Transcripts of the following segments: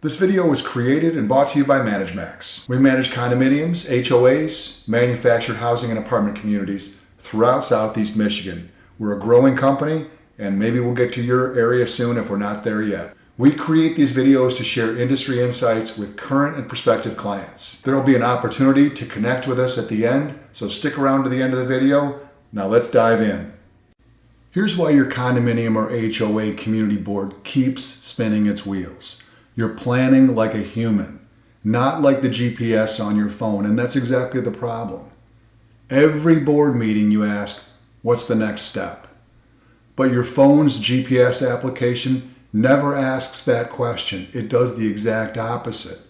This video was created and brought to you by ManageMax. We manage condominiums, HOAs, manufactured housing and apartment communities throughout Southeast Michigan. We're a growing company, and maybe we'll get to your area soon if we're not there yet. We create these videos to share industry insights with current and prospective clients. There will be an opportunity to connect with us at the end, so stick around to the end of the video. Now let's dive in. Here's why your condominium or HOA community board keeps spinning its wheels. You're planning like a human, not like the GPS on your phone, and that's exactly the problem. Every board meeting you ask, what's the next step? But your phone's GPS application never asks that question. It does the exact opposite.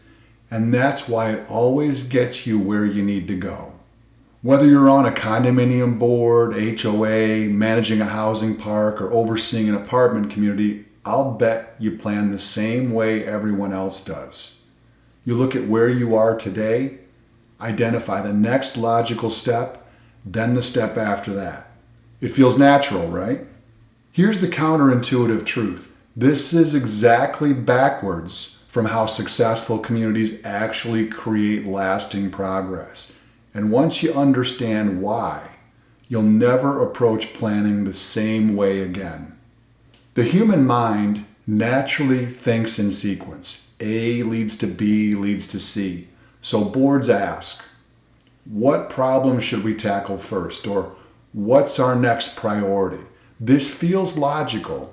And that's why it always gets you where you need to go. Whether you're on a condominium board, HOA, managing a housing park, or overseeing an apartment community, I'll bet you plan the same way everyone else does. You look at where you are today, identify the next logical step, then the step after that. It feels natural, right? Here's the counterintuitive truth. This is exactly backwards from how successful communities actually create lasting progress. And once you understand why, you'll never approach planning the same way again. The human mind naturally thinks in sequence. A leads to B leads to C. So boards ask, what problem should we tackle first? Or what's our next priority? This feels logical,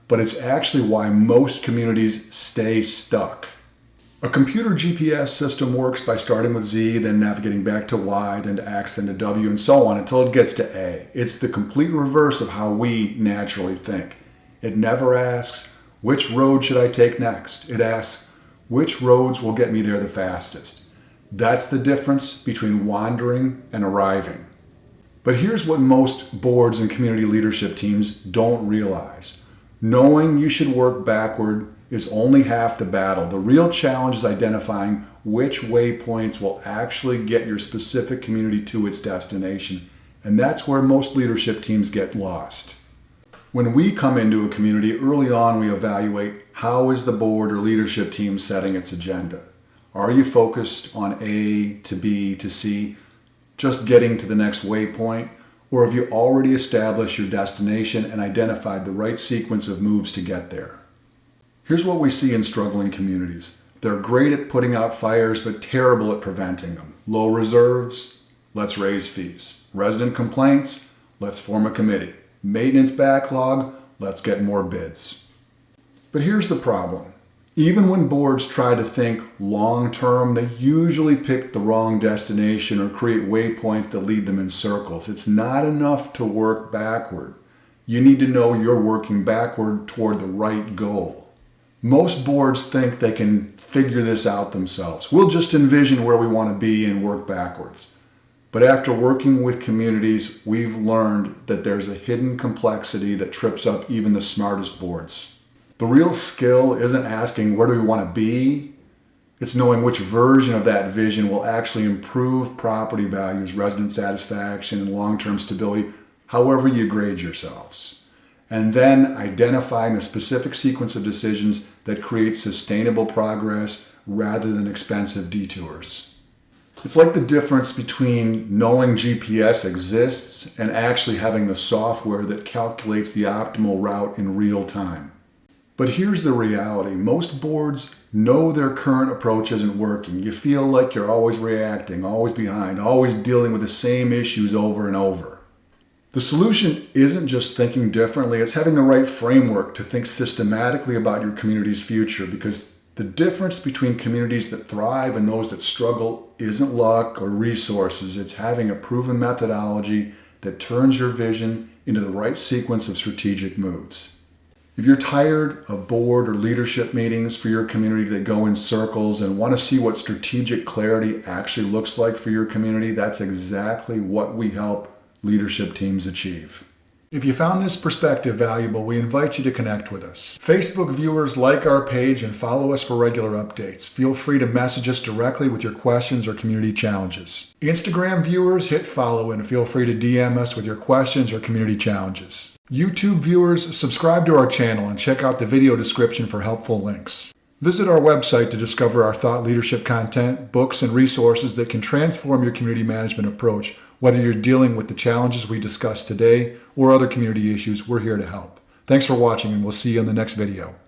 but it's actually why most communities stay stuck. A computer GPS system works by starting with Z, then navigating back to Y, then to X, then to W, and so on until it gets to A. It's the complete reverse of how we naturally think. It never asks, which road should I take next? It asks, which roads will get me there the fastest? That's the difference between wandering and arriving. But here's what most boards and community leadership teams don't realize. Knowing you should work backward is only half the battle. The real challenge is identifying which waypoints will actually get your specific community to its destination. And that's where most leadership teams get lost. When we come into a community, early on we evaluate how is the board or leadership team setting its agenda. Are you focused on A to B to C, just getting to the next waypoint? Or have you already established your destination and identified the right sequence of moves to get there? Here's what we see in struggling communities. They're great at putting out fires, but terrible at preventing them. Low reserves, let's raise fees. Resident complaints, let's form a committee. Maintenance backlog, let's get more bids. But here's the problem. Even when boards try to think long-term, they usually pick the wrong destination or create waypoints that lead them in circles. It's not enough to work backward. You need to know you're working backward toward the right goal. Most boards think they can figure this out themselves. We'll just envision where we want to be and work backwards. But after working with communities, we've learned that there's a hidden complexity that trips up even the smartest boards. The real skill isn't asking where do we want to be, it's knowing which version of that vision will actually improve property values, resident satisfaction, and long-term stability, however you grade yourselves. And then identifying the specific sequence of decisions that create sustainable progress rather than expensive detours. It's like the difference between knowing GPS exists and actually having the software that calculates the optimal route in real time. But here's the reality. Most boards know their current approach isn't working. You feel like you're always reacting, always behind, always dealing with the same issues over and over. The solution isn't just thinking differently, it's having the right framework to think systematically about your community's future, because the difference between communities that thrive and those that struggle isn't luck or resources. It's having a proven methodology that turns your vision into the right sequence of strategic moves. If you're tired of board or leadership meetings for your community that go in circles and want to see what strategic clarity actually looks like for your community, that's exactly what we help leadership teams achieve. If you found this perspective valuable, we invite you to connect with us. Facebook viewers, like our page and follow us for regular updates. Feel free to message us directly with your questions or community challenges. Instagram viewers, hit follow and feel free to DM us with your questions or community challenges. YouTube viewers, subscribe to our channel and check out the video description for helpful links. Visit our website to discover our thought leadership content, books, and resources that can transform your community management approach. Whether you're dealing with the challenges we discussed today or other community issues, we're here to help. Thanks for watching, and we'll see you in the next video.